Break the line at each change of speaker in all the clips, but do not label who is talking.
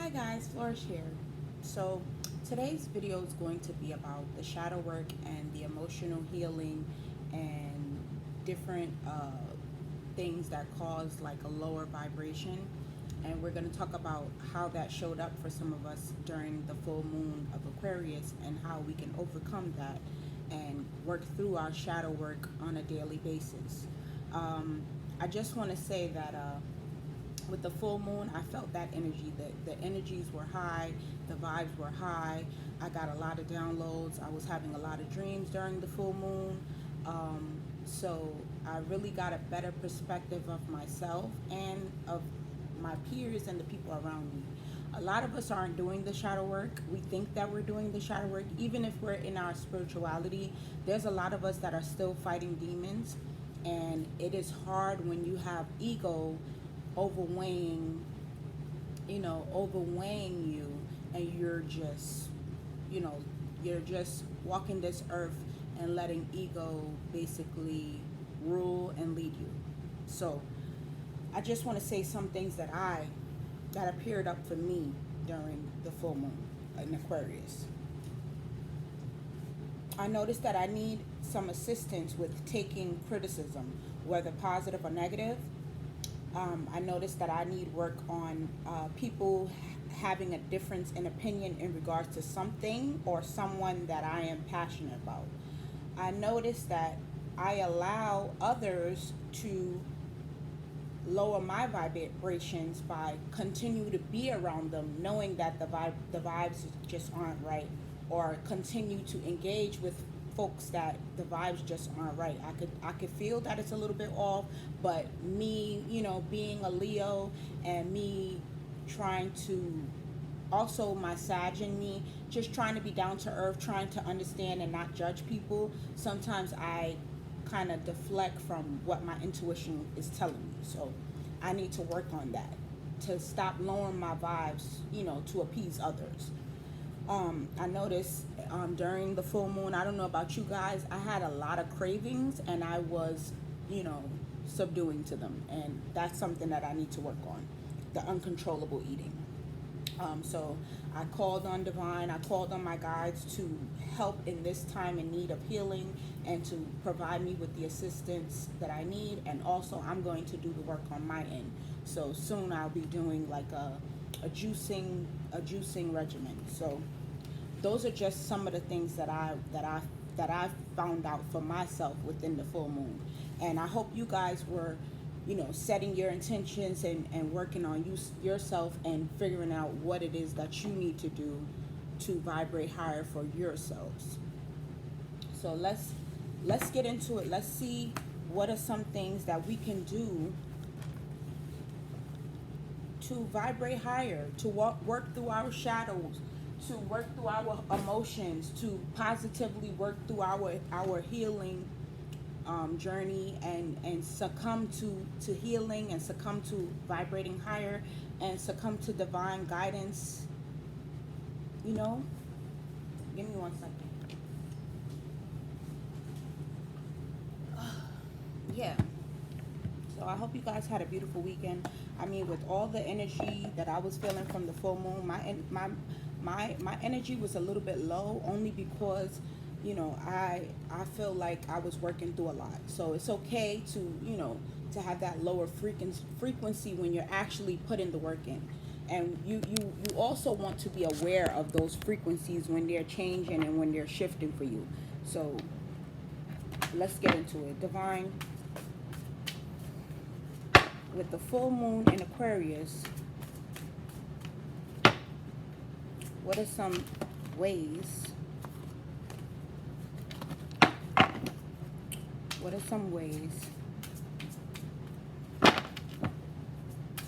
Hi guys, Flourish here. So today's video is going to be about the shadow work and the emotional healing and different things that cause like a lower vibration. And we're going to talk about how that showed up for some of us during the full moon of Aquarius and how we can overcome that and work through our shadow work on a daily basis. I just want to say that with the full moon, I felt that energy. The energies were high, the vibes were high. I got a lot of downloads. I was having a lot of dreams during the full moon. So I really got a better perspective of myself and of my peers and the people around me. A lot of us aren't doing the shadow work. We think that we're doing the shadow work. Even if we're in our spirituality, there's a lot of us that are still fighting demons. And it is hard when you have ego overweighing, overweighing you, and you know, you're just walking this earth and letting ego basically rule and lead you. So I just want to say some things that appeared up for me during the full moon in Aquarius. I noticed that I need some assistance with taking criticism, whether positive or negative. I noticed that I need work on people having a difference in opinion in regards to something or someone that I am passionate about. I noticed that I allow others to lower my vibrations by continue to be around them, knowing that the vibes just aren't right, or continue to engage with folks that the vibes just aren't right. I could feel that it's a little bit off, but me, being a Leo and me trying to also my Sag in me, just trying to be down to earth, trying to understand and not judge people. Sometimes I kind of deflect from what my intuition is telling me. So I need to work on that to stop lowering my vibes, to appease others. I noticed during the full moon, I don't know about you guys, I had a lot of cravings and I was, subduing to them. And that's something that I need to work on, the uncontrollable eating. So I called on Divine, I called on my guides to help in this time in need of healing and to provide me with the assistance that I need. And also I'm going to do the work on my end. So soon I'll be doing like a juicing regimen. So those are just some of the things that I found out for myself within the full moon. And I hope you guys were, setting your intentions and working on yourself and figuring out what it is that you need to do to vibrate higher for yourselves. So let's get into it. Let's see what are some things that we can do to vibrate higher, to work through our shadows, to work through our emotions, to positively work through our healing journey and succumb to healing and succumb to vibrating higher and succumb to divine guidance. Give me 1 second. Yeah. So I hope you guys had a beautiful weekend. I mean, with all the energy that I was feeling from the full moon, my energy was a little bit low, only because I feel like I was working through a lot. So it's okay to have that lower frequency when you're actually putting the work in. And you also want to be aware of those frequencies when they're changing and when they're shifting for you. So let's get into it. Divine, with the full moon in Aquarius, what are some ways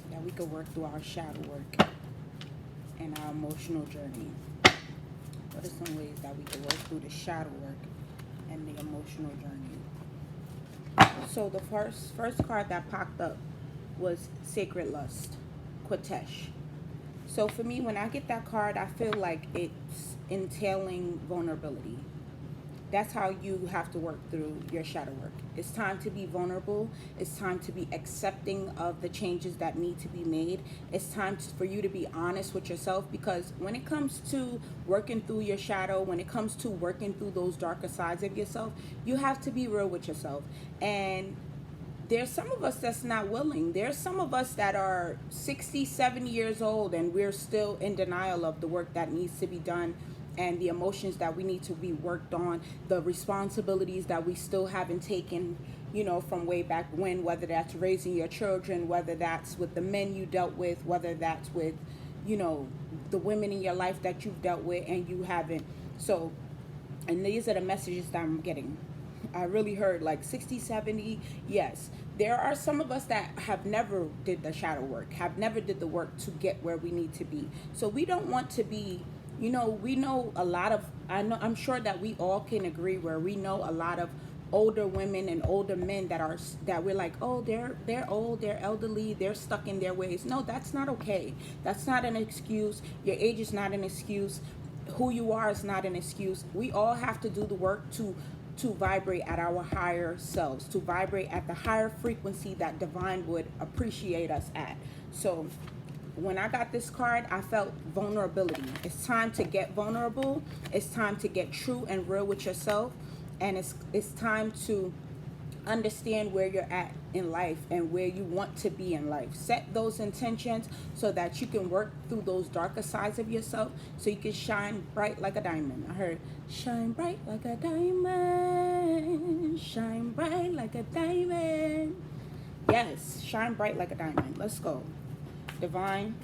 that we could work through our shadow work and our emotional journey? What are some ways that we could work through the shadow work and the emotional journey? So the first card that popped up was Sacred Lust, Quatesh. So for me, when I get that card, I feel like it's entailing vulnerability. That's how you have to work through your shadow work. It's time to be vulnerable. It's time to be accepting of the changes that need to be made. It's time for you to be honest with yourself, because when it comes to working through your shadow, when it comes to working through those darker sides of yourself, you have to be real with yourself. And there's some of us that's not willing. There's some of us that are 60, 70 years old and we're still in denial of the work that needs to be done, and the emotions that we need to be worked on, the responsibilities that we still haven't taken, from way back when, whether that's raising your children, whether that's with the men you dealt with, whether that's with, the women in your life that you've dealt with and you haven't. So, and these are the messages that I'm getting. I really heard like 60, 70. Yes, there are some of us that have never did the shadow work, have never did the work to get where we need to be. So we don't want to be, we know a lot of, I'm sure that we all can agree where we know a lot of older women and older men that we're like, oh, they're old, they're elderly, they're stuck in their ways. No, that's not okay. That's not an excuse. Your age is not an excuse. Who you are is not an excuse. We all have to do the work to vibrate at our higher selves, to vibrate at the higher frequency that divine would appreciate us at. So when I got this card, I felt vulnerability. It's time to get vulnerable. It's time to get true and real with yourself. And it's time to understand where you're at in life and where you want to be in life. Set those intentions so that you can work through those darker sides of yourself so you can shine bright like a diamond. I heard shine bright like a diamond, shine bright like a diamond. Yes, shine bright like a diamond. Let's go. Divine,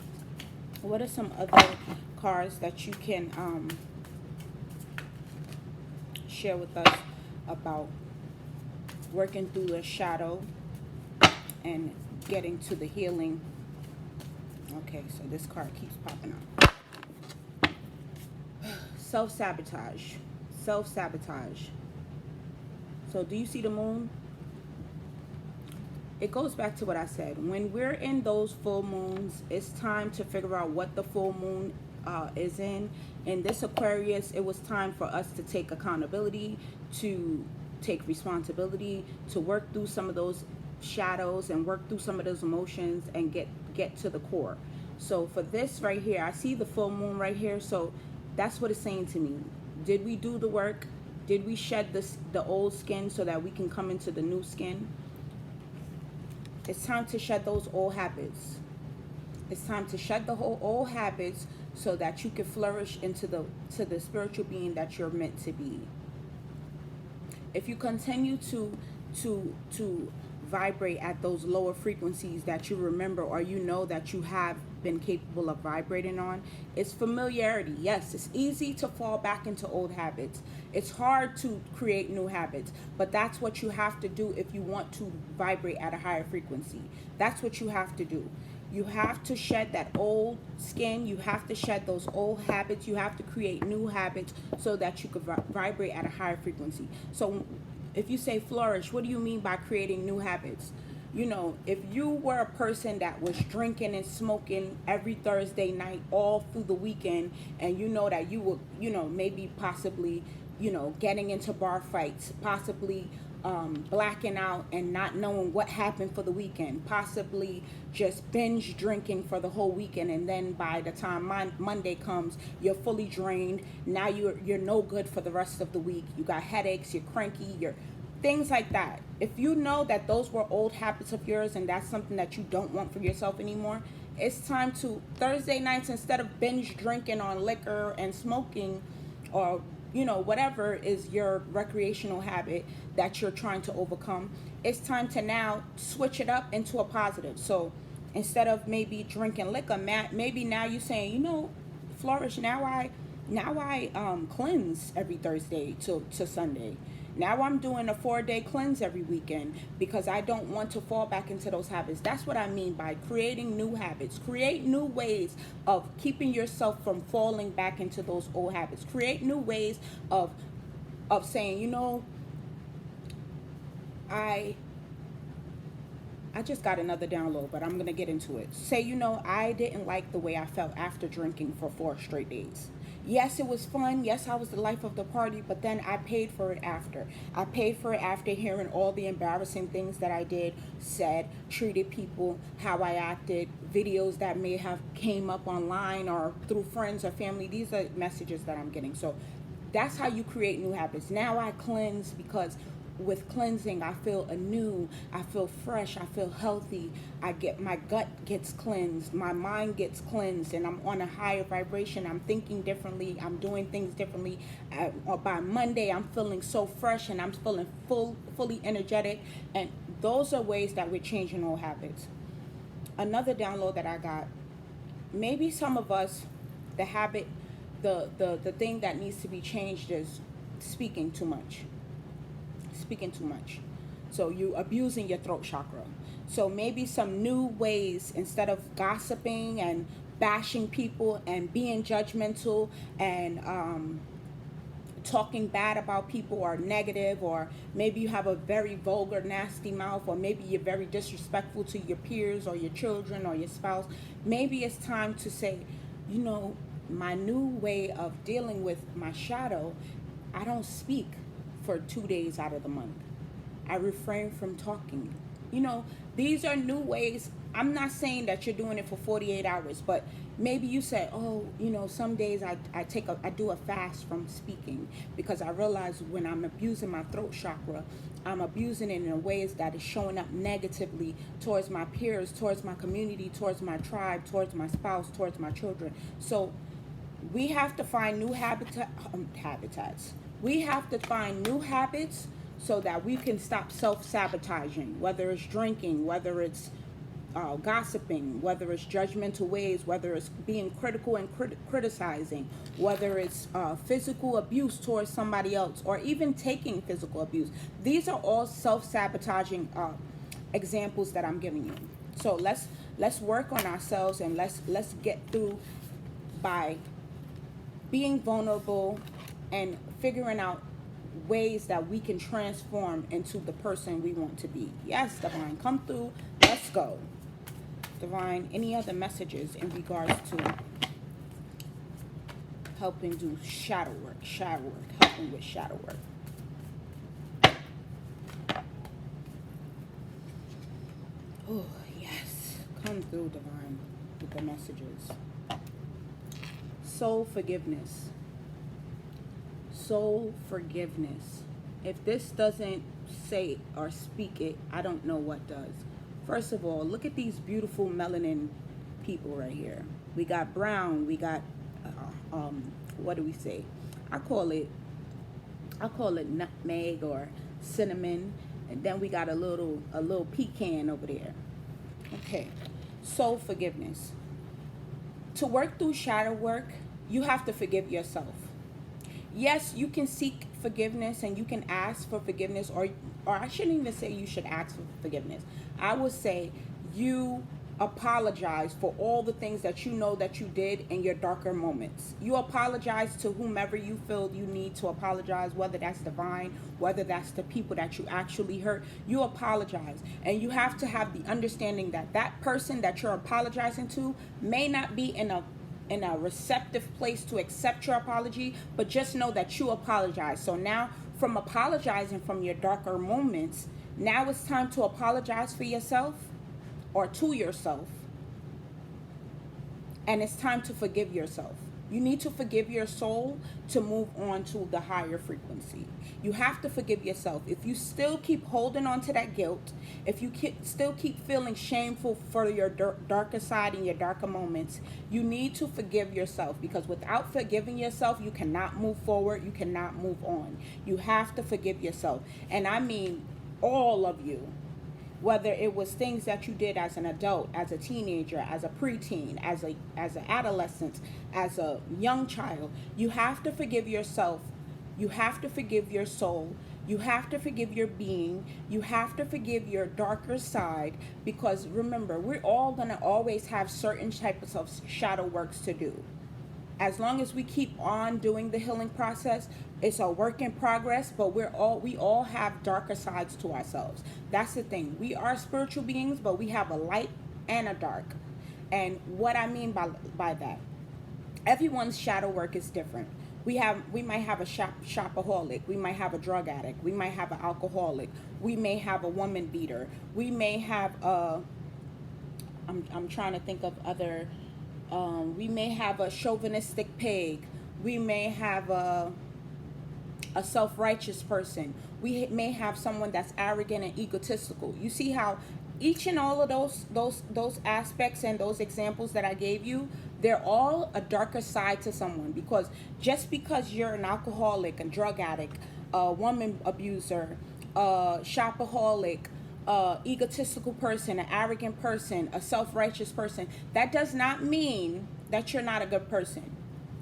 what are some other cards that you can share with us about working through the shadow and getting to the healing? Okay, so this card keeps popping up. Self-sabotage. Self-sabotage. So do you see the moon? It goes back to what I said. When we're in those full moons, it's time to figure out what the full moon is in. In this Aquarius, it was time for us to take accountability, to take responsibility, to work through some of those shadows and work through some of those emotions and get to the core. So for this right here, I see the full moon right here. So that's what it's saying to me. Did we do the work? Did we shed the old skin so that we can come into the new skin? It's time to shed those old habits. It's time to shed the whole old habits so that you can flourish into the spiritual being that you're meant to be. If you continue to vibrate at those lower frequencies that you remember or that you have been capable of vibrating on, it's familiarity. Yes, it's easy to fall back into old habits. It's hard to create new habits, but that's what you have to do if you want to vibrate at a higher frequency. That's what you have to do. You have to shed that old skin. You have to shed those old habits. You have to create new habits so that you can vibrate at a higher frequency. So if you say flourish, what do you mean by creating new habits? If you were a person that was drinking and smoking every Thursday night all through the weekend, and that you would, maybe possibly, getting into bar fights, possibly blacking out and not knowing what happened for the weekend, possibly just binge drinking for the whole weekend, and then by the time Monday comes, you're fully drained. Now you're no good for the rest of the week. You got headaches, you're cranky, you're things like that. If you know that those were old habits of yours and that's something that you don't want for yourself anymore, it's time to Thursday nights, instead of binge drinking on liquor and smoking, or whatever is your recreational habit that you're trying to overcome, it's time to now switch it up into a positive. So instead of maybe drinking liquor, maybe now you're saying, flourish, now I cleanse every Thursday to Sunday. Now I'm doing a 4-day cleanse every weekend because I don't want to fall back into those habits. That's what I mean by creating new habits. Create new ways of keeping yourself from falling back into those old habits. Create new ways of saying, I just got another download, but I'm going to get into it. Say, I didn't like the way I felt after drinking for 4 straight days. Yes, it was fun. Yes, I was the life of the party, but then I paid for it after. I paid for it after hearing all the embarrassing things that I did, said, treated people, how I acted, videos that may have came up online or through friends or family. These are messages that I'm getting. So that's how you create new habits. Now I cleanse because with cleansing I feel anew, I feel fresh, I feel healthy. I get, my gut gets cleansed, my mind gets cleansed, and I'm on a higher vibration. I'm thinking differently, I'm doing things differently. By Monday I'm feeling so fresh and I'm feeling fully energetic. And those are ways that we're changing old habits. Another download that I got, maybe some of us, the habit, the thing that needs to be changed is speaking too much. Speaking too much. So you abusing your throat chakra. So maybe some new ways, instead of gossiping and bashing people and being judgmental and talking bad about people or negative, or maybe you have a very vulgar, nasty mouth, or maybe you're very disrespectful to your peers or your children or your spouse. Maybe it's time to say, you know, my new way of dealing with my shadow, I don't speak for 2 days out of the month. I refrain from talking. You know, these are new ways. I'm not saying that you're doing it for 48 hours, but maybe you say, oh, you know, some days I do a fast from speaking, because I realize when I'm abusing my throat chakra, I'm abusing it in ways that is showing up negatively towards my peers, towards my community, towards my tribe, towards my spouse, towards my children. So we have to find new habitats. We have to find new habits so that we can stop self-sabotaging, whether it's drinking, whether it's gossiping, whether it's judgmental ways, whether it's being critical and criticizing, whether it's physical abuse towards somebody else, or even taking physical abuse. These are all self-sabotaging examples that I'm giving you. So let's work on ourselves, and let's get through by being vulnerable and figuring out ways that we can transform into the person we want to be. Yes, Divine, come through. Let's go. Divine, any other messages in regards to helping do shadow work, helping with shadow work? Oh, yes. Come through, Divine, with the messages. Soul forgiveness. Soul forgiveness. If this doesn't say or speak it, I don't know what does. First of all, look at these beautiful melanin people right here. We got brown, we got what do we say? I call it nutmeg or cinnamon, and then we got a little pecan over there. Okay. Soul forgiveness. To work through shadow work, you have to forgive yourself. Yes, you can seek forgiveness and you can ask for forgiveness, or I shouldn't even say you should ask for forgiveness. I would say you apologize for all the things that you know that you did in your darker moments. You apologize to whomever you feel you need to apologize, whether that's Divine, whether that's the people that you actually hurt. You apologize, and you have to have the understanding that that person that you're apologizing to may not be in a receptive place to accept your apology, but just know that you apologize. So now, from apologizing from your darker moments, now it's time to apologize for yourself or to yourself, and it's time to forgive yourself. You need to forgive your soul to move on to the higher frequency. You have to forgive yourself. If you still keep holding on to that guilt, if you still keep feeling shameful for your darker side and your darker moments, you need to forgive yourself, because without forgiving yourself, you cannot move forward. You cannot move on. You have to forgive yourself. And I mean all of you. Whether it was things that you did as an adult, as a teenager, as a preteen, as an adolescent, as a young child, you have to forgive yourself. You have to forgive your soul. You have to forgive your being. You have to forgive your darker side, because remember, we're all going to always have certain types of shadow works to do. As long as we keep on doing the healing process, it's a work in progress, but we all have darker sides to ourselves. That's the thing. We are spiritual beings, but we have a light and a dark. And what I mean by that, Everyone's shadow work is different. We might have a shopaholic, we might have a drug addict, we might have an alcoholic, we may have a woman beater, we may have a I'm trying to think of other we may have a chauvinistic pig, we may have a self-righteous person, we may have someone that's arrogant and egotistical. You see how each and all of those aspects and those examples that I gave you, they're all a darker side to someone. Because just because you're an alcoholic, a drug addict, a woman abuser, a shopaholic, egotistical person, an arrogant person, a self-righteous person, that does not mean that you're not a good person.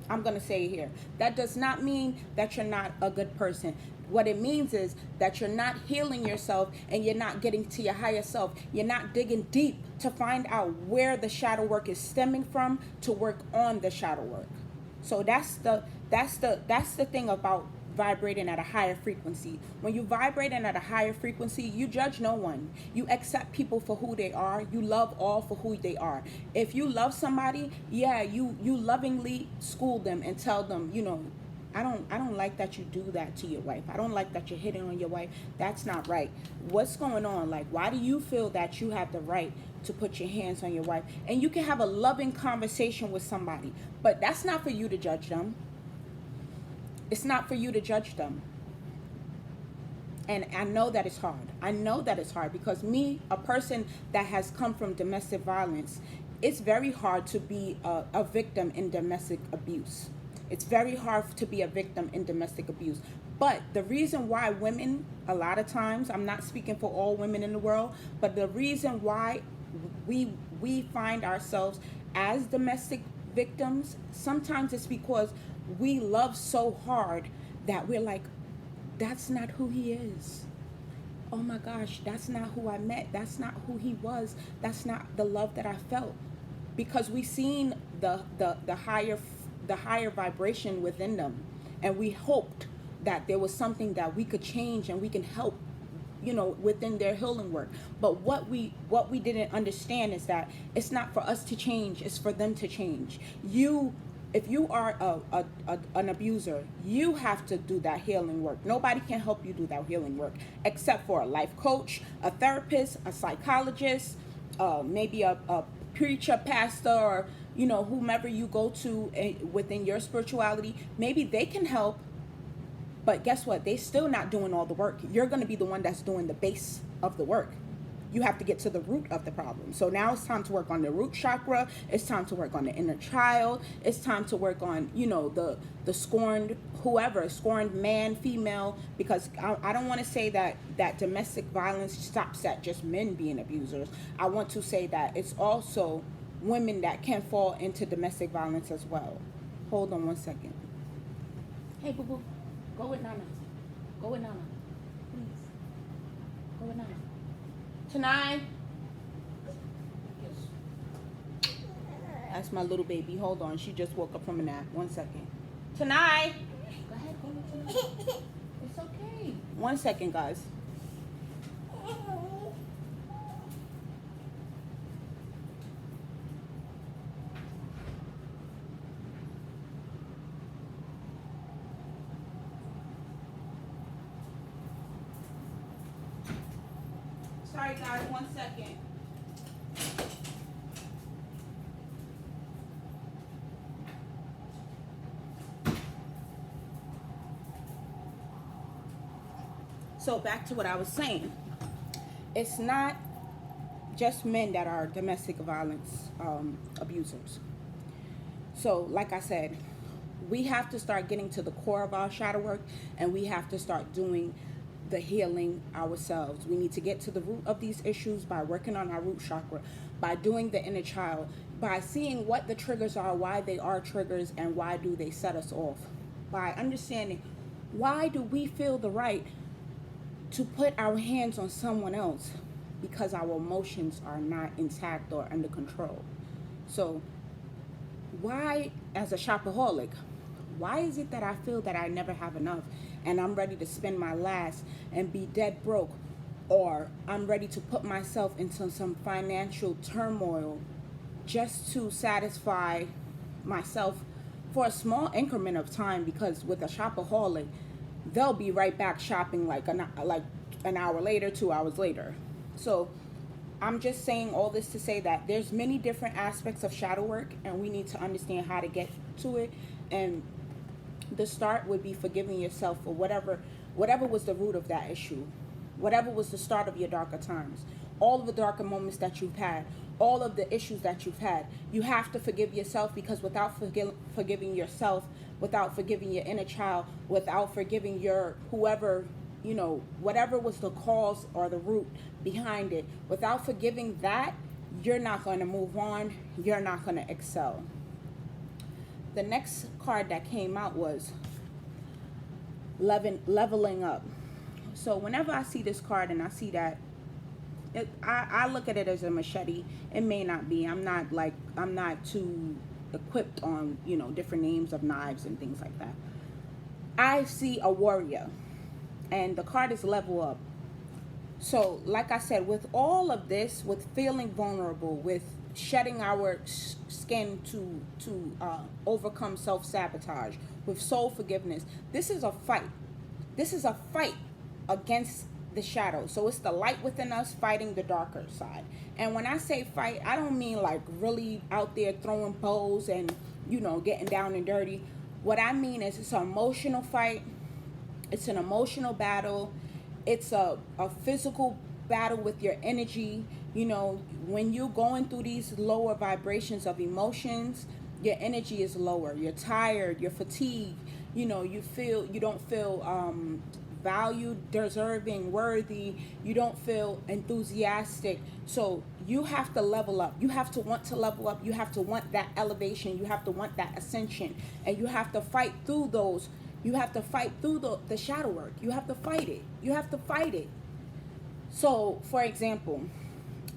I'm going to say here, that does not mean that you're not a good person. What it means is that you're not healing yourself and you're not getting to your higher self. You're not digging deep to find out where the shadow work is stemming from to work on the shadow work. So that's the thing about vibrating at a higher frequency. When you vibrating at a higher frequency, you judge no one. You accept people for who they are. You love all for who they are. If you love somebody, yeah, you lovingly school them and tell them, you know, I don't like that you do that to your wife. I don't like that you're hitting on your wife. That's not right. What's going on? Like, why do you feel that you have the right to put your hands on your wife? And you can have a loving conversation with somebody, but that's not for you to judge them. It's not for you to judge them. And I know that it's hard. I know that it's hard because me, a person that has come from domestic violence, it's very hard to be a victim in domestic abuse. It's very hard to be a victim in domestic abuse. But the reason why women, a lot of times, I'm not speaking for all women in the world, but the reason why we find ourselves as domestic victims, sometimes it's because we love so hard that we're like, that's not who he is. Oh my gosh, that's not who I met. That's not who he was. That's not the love that I felt. Because we seen the higher vibration within them, and we hoped that there was something that we could change and we can help, you know, within their healing work. But what we didn't understand is that it's not for us to change, it's for them to change. If you are an abuser, you have to do that healing work. Nobody can help you do that healing work except for a life coach, a therapist, a psychologist, maybe a preacher, pastor, or, you know, whomever you go to within your spirituality. Maybe they can help, but guess what? They're still not doing all the work. You're going to be the one that's doing the base of the work. You have to get to the root of the problem. So now it's time to work on the root chakra. It's time to work on the inner child. It's time to work on, you know, the scorned, whoever, scorned man, female, because I don't want to say that domestic violence stops at just men being abusers. I want to say that it's also women that can fall into domestic violence as well. Hold on one second. Hey, boo-boo, go with Nana. Go with Nana. Please. Go with Nana. Tanai. That's my little baby. Hold on. She just woke up from a nap. 1 second. Tanai. Go ahead. Go with Tanai. It's okay. 1 second, guys. Sorry, guys. 1 second. So back to what I was saying. It's not just men that are domestic violence abusers. So like I said, we have to start getting to the core of our shadow work, and we have to start doing the healing ourselves. We need to get to the root of these issues by working on our root chakra, by doing the inner child, by seeing what the triggers are, why they are triggers, and why do they set us off, by understanding why do we feel the right to put our hands on someone else, because our emotions are not intact or under control. So why, as a shopaholic, why is it that I feel that I never have enough and I'm ready to spend my last and be dead broke, or I'm ready to put myself into some financial turmoil just to satisfy myself for a small increment of time, because with a shopaholic, they'll be right back shopping like an hour later, 2 hours later. So I'm just saying all this to say that there's many different aspects of shadow work, and we need to understand how to get to it. And the start would be forgiving yourself for whatever was the root of that issue, whatever was the start of your darker times, all of the darker moments that you've had, all of the issues that you've had. You have to forgive yourself, because without forgiving yourself, without forgiving your inner child, without forgiving your whoever, whatever was the cause or the root behind it, without forgiving that, you're not going to move on. You're not going to excel. The next card that came out was leveling up. So whenever I see this card and I see that, I look at it as a machete. It may not be. I'm not too equipped on different names of knives and things like that. I see a warrior, and the card is level up. So like I said, with all of this, with feeling vulnerable, with shedding our skin to overcome self-sabotage, with soul forgiveness, this is a fight. This is a fight against the shadow. So it's the light within us fighting the darker side. And when I say fight, I don't mean like really out there throwing bows and getting down and dirty. What I mean is it's an emotional fight. It's an emotional battle. It's a physical battle with your energy. When you're going through these lower vibrations of emotions, your energy is lower. You're tired. You're fatigued. You don't feel valued, deserving, worthy. You don't feel enthusiastic. So you have to level up. You have to want to level up. You have to want that elevation. You have to want that ascension. And you have to fight through those. You have to fight through the shadow work. You have to fight it. You have to fight it. So, for example,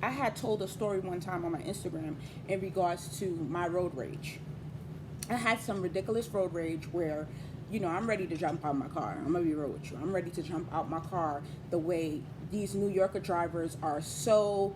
I had told a story one time on my Instagram in regards to my road rage. I had some ridiculous road rage where, I'm ready to jump out my car. I'm going to be real with you. I'm ready to jump out my car the way these New Yorker drivers are so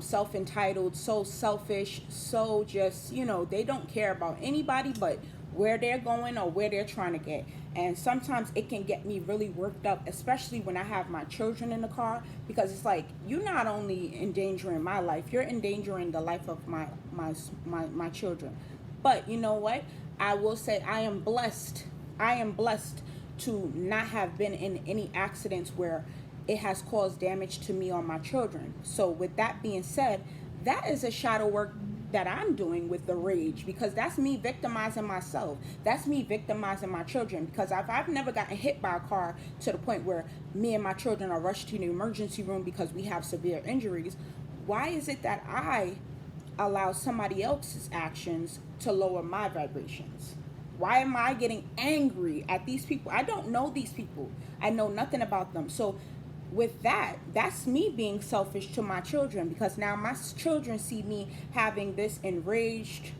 self-entitled, so selfish, so just, they don't care about anybody but where they're going or where they're trying to get. And sometimes it can get me really worked up, especially when I have my children in the car, because it's like, you're not only endangering my life, you're endangering the life of my children. But you know what? I will say I am blessed. I am blessed to not have been in any accidents where it has caused damage to me or my children. So with that being said, that is a shadow work that I'm doing with the rage, because that's me victimizing myself. That's me victimizing my children, because I've never gotten hit by a car to the point where me and my children are rushed to the emergency room because we have severe injuries. Why is it that I allow somebody else's actions to lower my vibrations? Why am I getting angry at these people? I don't know these people. I know nothing about them. So with that, that's me being selfish to my children, because now my children see me having this enraged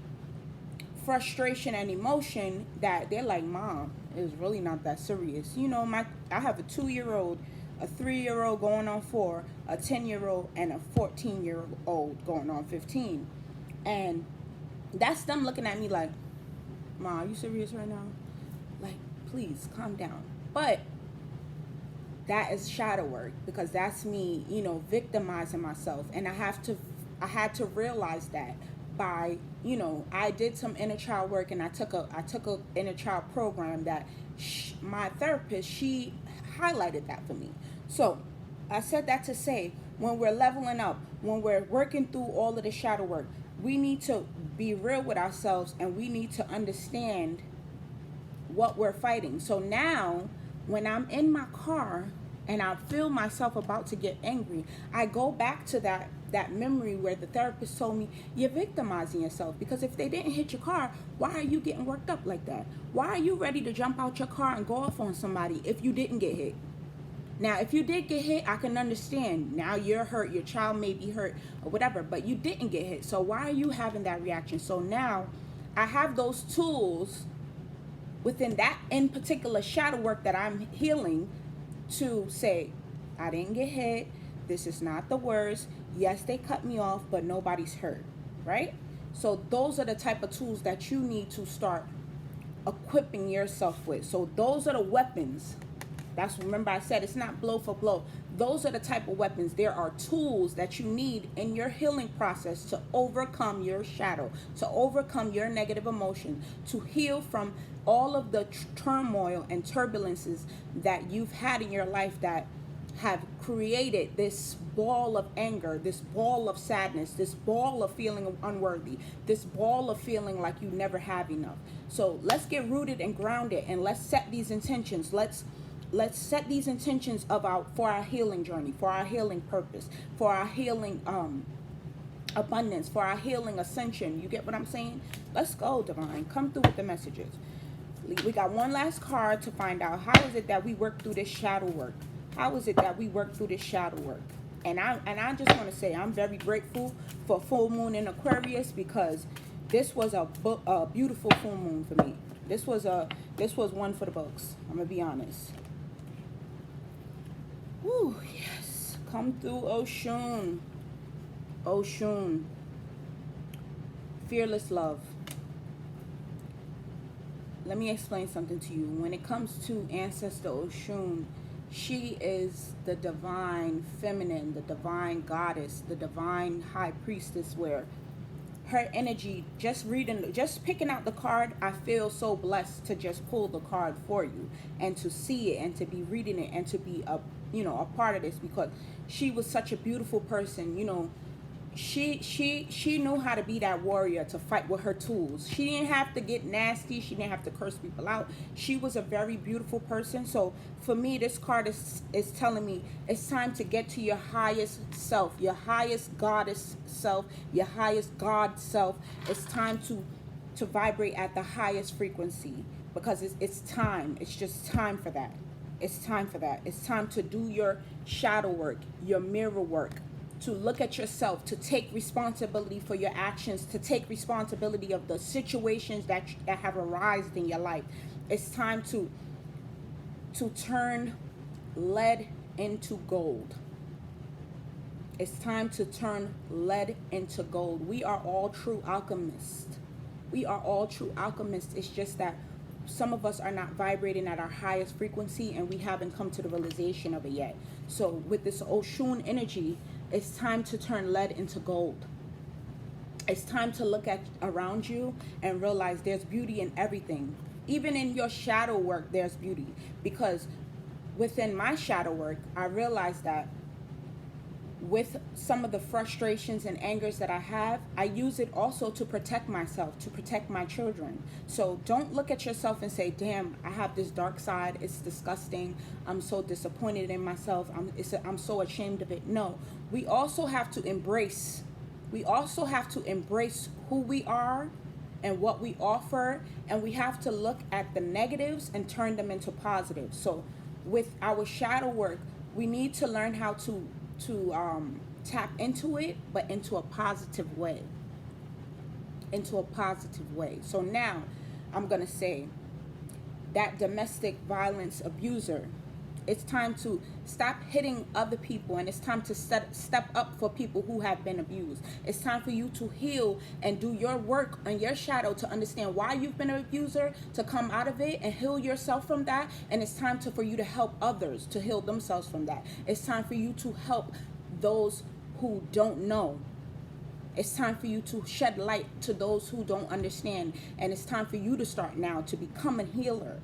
frustration and emotion that they're like, Mom, it's really not that serious. I have a 2-year-old, a 3-year-old going on 4, a 10-year-old, and a 14-year-old going on 15. And that's them looking at me like, Mom, are you serious right now? Like, please calm down. But that is shadow work, because that's me, victimizing myself. And I had to realize that by, I did some inner child work, and I took a inner child program that my therapist, she highlighted that for me. So I said that to say, when we're leveling up, when we're working through all of the shadow work, we need to be real with ourselves, and we need to understand what we're fighting. So now, when I'm in my car and I feel myself about to get angry, I go back to that memory where the therapist told me, you're victimizing yourself, because if they didn't hit your car, why are you getting worked up like that? Why are you ready to jump out your car and go off on somebody if you didn't get hit? Now, if you did get hit, I can understand. Now you're hurt, your child may be hurt or whatever, but you didn't get hit. So why are you having that reaction? So now I have those tools within that in particular shadow work that I'm healing to say, I didn't get hit. This is not the worst. Yes, they cut me off, but nobody's hurt, right? So those are the type of tools that you need to start equipping yourself with. So those are the weapons. That's, remember I said it's not blow for blow. Those are the type of weapons. There are tools that you need in your healing process to overcome your shadow, to overcome your negative emotion, to heal from all of the turmoil and turbulences that you've had in your life that have created this ball of anger, this ball of sadness, this ball of feeling unworthy, this ball of feeling like you never have enough. So let's get rooted and grounded, and let's set these intentions. Let's set these intentions for our healing journey, for our healing purpose, for our healing abundance, for our healing ascension. You get what I'm saying? Let's go, divine. Come through with the messages. We got one last card to find out, how is it that we work through this shadow work? How is it that we work through this shadow work? And I just want to say I'm very grateful for full moon in Aquarius, because this was a beautiful full moon for me. This was one for the books. I'm gonna be honest. Woo, yes. Come through, Oshun. Oshun. Fearless love. Let me explain something to you. When it comes to Ancestor Oshun, she is the divine feminine, the divine goddess, the divine high priestess, where her energy, just picking out the card, I feel so blessed to just pull the card for you and to see it and to be reading it and to be a part of this, because she was such a beautiful person. She knew how to be that warrior, to fight with her tools. She didn't have to get nasty. She didn't have to curse people out. She was a very beautiful person. So for me, this card is telling me it's time to get to your highest self, your highest goddess self, your highest God self. It's time to vibrate at the highest frequency, because it's time. It's just time for that. It's time for that. It's time to do your shadow work, your mirror work, to look at yourself, to take responsibility for your actions, to take responsibility of the situations that have arisen in your life. It's time to turn lead into gold. It's time to turn lead into gold. We are all true alchemists. We are all true alchemists. It's just that some of us are not vibrating at our highest frequency, and we haven't come to the realization of it yet. So with this Oshun energy, it's time to turn lead into gold. It's time to look at around you and realize there's beauty in everything. Even in your shadow work, there's beauty. Because within my shadow work, I realized that with some of the frustrations and angers that I have, I use it also to protect myself, to protect my children. So don't look at yourself and say, damn, I have this dark side. It's disgusting. I'm so disappointed in myself. I'm so ashamed of it. No, we also have to embrace. We also have to embrace who we are and what we offer. And we have to look at the negatives and turn them into positives. So with our shadow work, we need to learn how to tap into it, but into a positive way. Into a positive way. So now I'm gonna say that domestic violence abuser, it's time to stop hitting other people, and it's time to step up for people who have been abused. It's time for you to heal and do your work on your shadow, to understand why you've been an abuser, to come out of it and heal yourself from that. And it's time for you to help others to heal themselves from that. It's time for you to help those who don't know. It's time for you to shed light to those who don't understand. And it's time for you to start now to become a healer.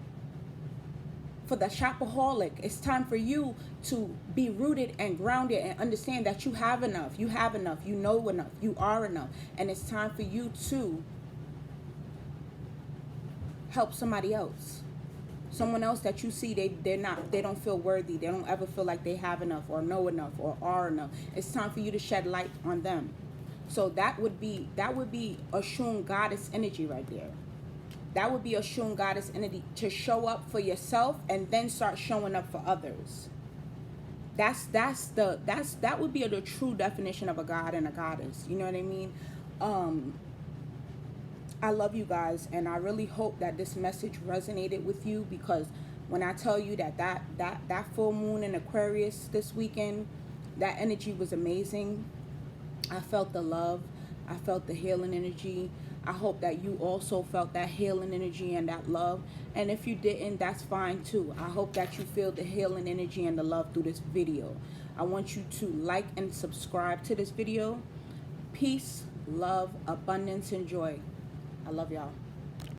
For the shopaholic, it's time for you to be rooted and grounded and understand that you have enough. You have enough. You know enough. You are enough. And it's time for you to help somebody else. Someone else that you see, they don't feel worthy. They don't ever feel like they have enough or know enough or are enough. It's time for you to shed light on them. So that would be Oshun goddess energy right there. That would be Oshun goddess energy, to show up for yourself and then start showing up for others. That would be the true definition of a god and a goddess. You know what I mean? I love you guys, and I really hope that this message resonated with you, because when I tell you that full moon in Aquarius this weekend, that energy was amazing. I felt the love. I felt the healing energy. I hope that you also felt that healing energy and that love. And if you didn't, that's fine too. I hope that you feel the healing energy and the love through this video. I want you to like and subscribe to this video. Peace, love, abundance, and joy. I love y'all.